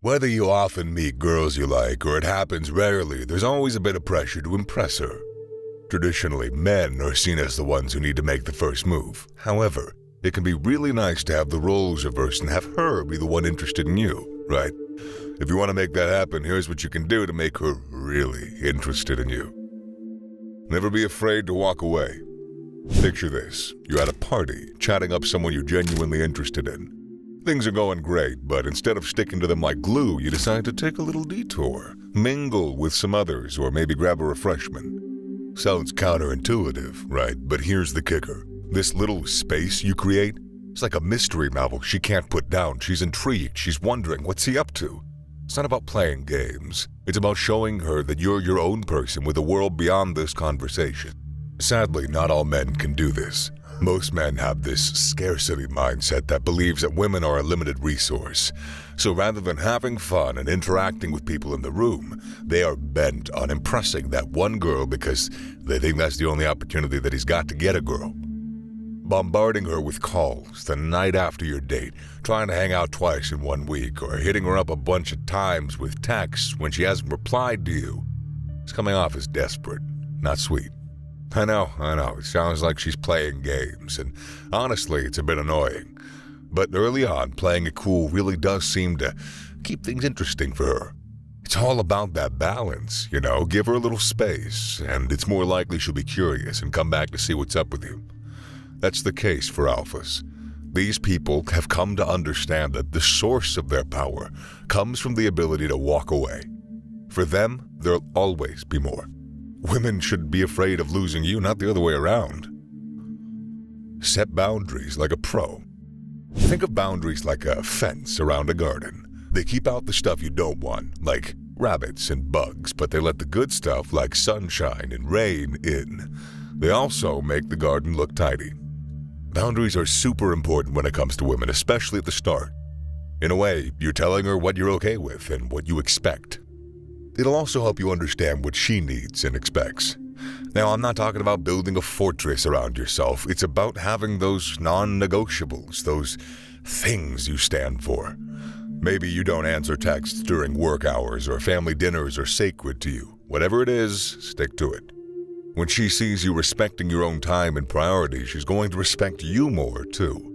Whether you often meet girls you like or it happens rarely, there's always a bit of pressure to impress her. Traditionally, men are seen as the ones who need to make the first move. However, it can be really nice to have the roles reversed and have her be the one interested in you, right? If you want to make that happen, here's what you can do to make her really interested in you. Never be afraid to walk away. Picture this. You're at a party, chatting up someone you're genuinely interested in. Things are going great, but instead of sticking to them like glue, you decide to take a little detour, mingle with some others, or maybe grab a refreshment. Sounds counterintuitive, right? But here's the kicker. This little space you create, it's like a mystery novel she can't put down. She's intrigued. She's wondering, what's he up to? It's not about playing games. It's about showing her that you're your own person with a world beyond this conversation. Sadly, not all men can do this. Most men have this scarcity mindset that believes that women are a limited resource. So rather than having fun and interacting with people in the room, they are bent on impressing that one girl because they think that's the only opportunity that he's got to get a girl. Bombarding her with calls the night after your date, trying to hang out twice in 1 week, or hitting her up a bunch of times with texts when she hasn't replied to you. It's coming off as desperate, not sweet. I know, it sounds like she's playing games, and honestly, it's a bit annoying. But early on, playing it cool really does seem to keep things interesting for her. It's all about that balance, give her a little space, and it's more likely she'll be curious and come back to see what's up with you. That's the case for alphas. These people have come to understand that the source of their power comes from the ability to walk away. For them, there'll always be more. Women should be afraid of losing you, not the other way around. Set boundaries like a pro. Think of boundaries like a fence around a garden. They keep out the stuff you don't want, like rabbits and bugs, but they let the good stuff like sunshine and rain in. They also make the garden look tidy. Boundaries are super important when it comes to women, especially at the start. In a way, you're telling her what you're okay with and what you expect. It'll also help you understand what she needs and expects. Now, I'm not talking about building a fortress around yourself. It's about having those non-negotiables, those things you stand for. Maybe you don't answer texts during work hours or family dinners are sacred to you. Whatever it is, stick to it. When she sees you respecting your own time and priorities, she's going to respect you more, too.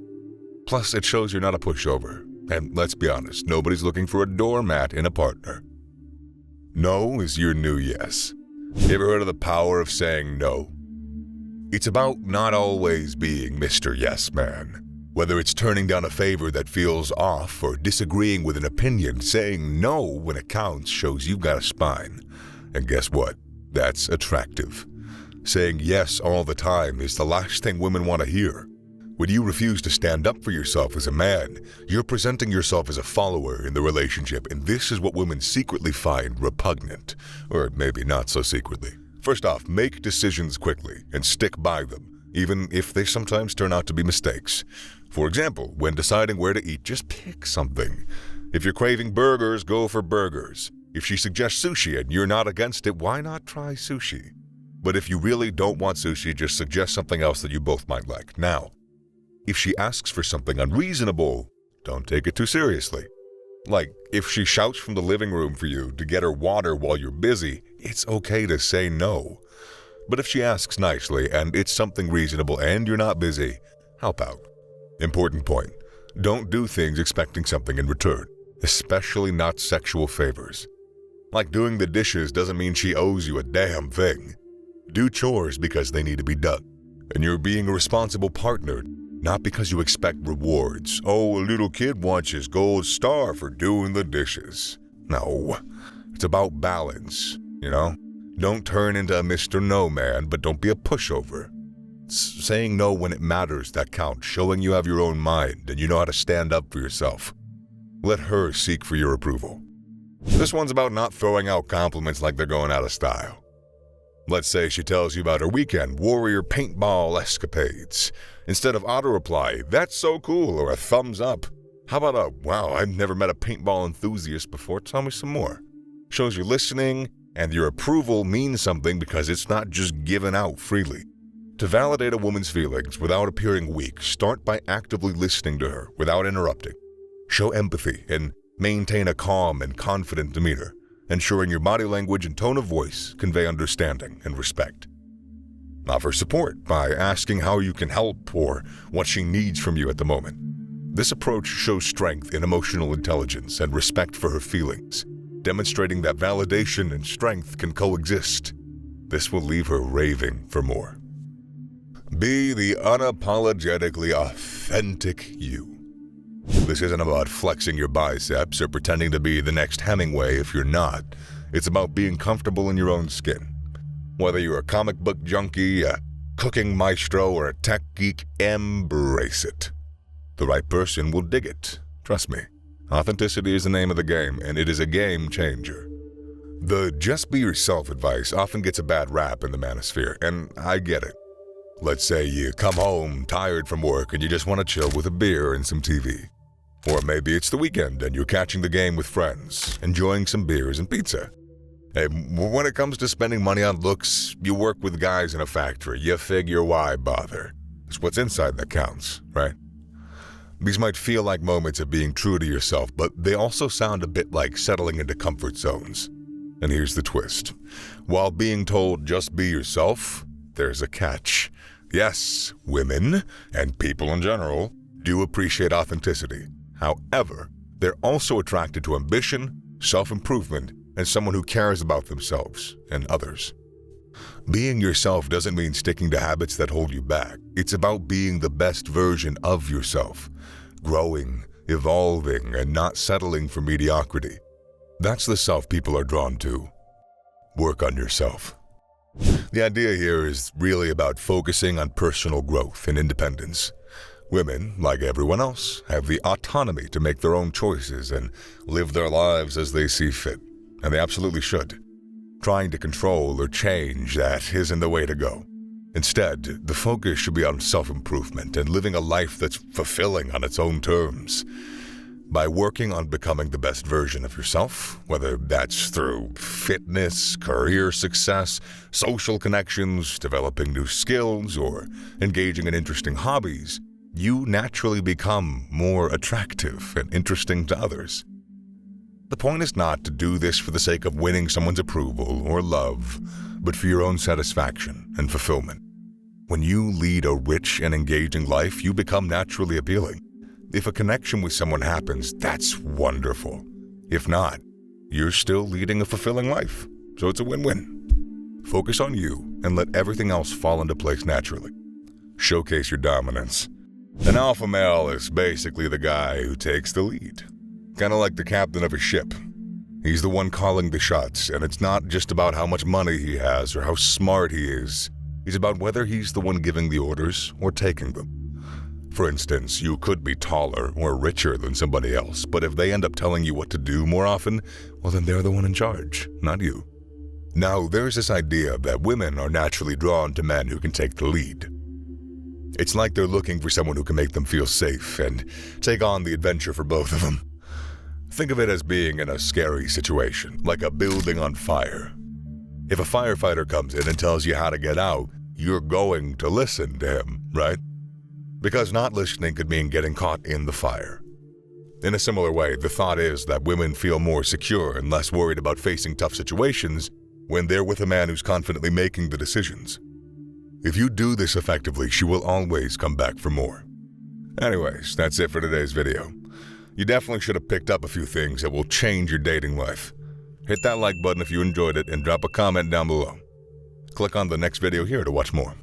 Plus, it shows you're not a pushover. And let's be honest, nobody's looking for a doormat in a partner. No is your new yes. You ever heard of the power of saying no? It's about not always being Mr. Yes Man. Whether it's turning down a favor that feels off or disagreeing with an opinion, saying no when it counts shows you've got a spine. And guess what? That's attractive. Saying yes all the time is the last thing women want to hear. When you refuse to stand up for yourself as a man, you're presenting yourself as a follower in the relationship, and this is what women secretly find repugnant. Or maybe not so secretly. First off, make decisions quickly and stick by them, even if they sometimes turn out to be mistakes. For example, when deciding where to eat, just pick something. If you're craving burgers, go for burgers. If she suggests sushi and you're not against it, why not try sushi? But if you really don't want sushi, just suggest something else that you both might like. Now, if she asks for something unreasonable, don't take it too seriously. Like, if she shouts from the living room for you to get her water while you're busy, it's okay to say no. But if she asks nicely and it's something reasonable and you're not busy, help out. Important point, don't do things expecting something in return, especially not sexual favors. Like doing the dishes doesn't mean she owes you a damn thing. Do chores because they need to be done. And you're being a responsible partner, not because you expect rewards. Oh, a little kid wants his gold star for doing the dishes. No, it's about balance, Don't turn into a Mr. No Man, but don't be a pushover. It's saying no when it matters that counts, showing you have your own mind and you know how to stand up for yourself. Let her seek for your approval. This one's about not throwing out compliments like they're going out of style. Let's say she tells you about her weekend warrior paintball escapades. Instead of auto-reply, "That's so cool," or a thumbs up, how about a, "Wow, I've never met a paintball enthusiast before, tell me some more." Shows you're listening, and your approval means something because it's not just given out freely. To validate a woman's feelings without appearing weak, start by actively listening to her without interrupting. Show empathy and Maintain a calm and confident demeanor, ensuring your body language and tone of voice convey understanding and respect. Offer support by asking how you can help or what she needs from you at the moment. This approach shows strength in emotional intelligence and respect for her feelings, demonstrating that validation and strength can coexist. This will leave her raving for more. Be the unapologetically authentic you. This isn't about flexing your biceps or pretending to be the next Hemingway if you're not. It's about being comfortable in your own skin. Whether you're a comic book junkie, a cooking maestro, or a tech geek, embrace it. The right person will dig it. Trust me. Authenticity is the name of the game, and it is a game changer. The just be yourself advice often gets a bad rap in the manosphere, and I get it. Let's say you come home tired from work and you just want to chill with a beer and some TV. Or maybe it's the weekend and you're catching the game with friends, enjoying some beers and pizza. And when it comes to spending money on looks, you work with guys in a factory. You figure why bother? It's what's inside that counts, right? These might feel like moments of being true to yourself, but they also sound a bit like settling into comfort zones. And here's the twist. While being told just be yourself, there's a catch. Yes, women, and people in general, do appreciate authenticity. However, they're also attracted to ambition, self-improvement, and someone who cares about themselves and others. Being yourself doesn't mean sticking to habits that hold you back. It's about being the best version of yourself, growing, evolving, and not settling for mediocrity. That's the self people are drawn to. Work on yourself. The idea here is really about focusing on personal growth and independence. Women, like everyone else, have the autonomy to make their own choices and live their lives as they see fit, and they absolutely should. Trying to control or change that isn't the way to go. Instead, the focus should be on self-improvement and living a life that's fulfilling on its own terms. By working on becoming the best version of yourself, whether that's through fitness, career success, social connections, developing new skills, or engaging in interesting hobbies, you naturally become more attractive and interesting to others. The point is not to do this for the sake of winning someone's approval or love, but for your own satisfaction and fulfillment. When you lead a rich and engaging life, you become naturally appealing. If a connection with someone happens, that's wonderful. If not, you're still leading a fulfilling life, so it's a win-win. Focus on you and let everything else fall into place naturally. Showcase your dominance. An alpha male is basically the guy who takes the lead. Kind of like the captain of a ship. He's the one calling the shots, and it's not just about how much money he has or how smart he is. It's about whether he's the one giving the orders or taking them. For instance, you could be taller or richer than somebody else, but if they end up telling you what to do more often, well then they're the one in charge, not you. Now, there's this idea that women are naturally drawn to men who can take the lead. It's like they're looking for someone who can make them feel safe and take on the adventure for both of them. Think of it as being in a scary situation, like a building on fire. If a firefighter comes in and tells you how to get out, you're going to listen to him, right? Because not listening could mean getting caught in the fire. In a similar way, the thought is that women feel more secure and less worried about facing tough situations when they're with a man who's confidently making the decisions. If you do this effectively, she will always come back for more. Anyways, that's it for today's video. You definitely should have picked up a few things that will change your dating life. Hit that like button if you enjoyed it and drop a comment down below. Click on the next video here to watch more.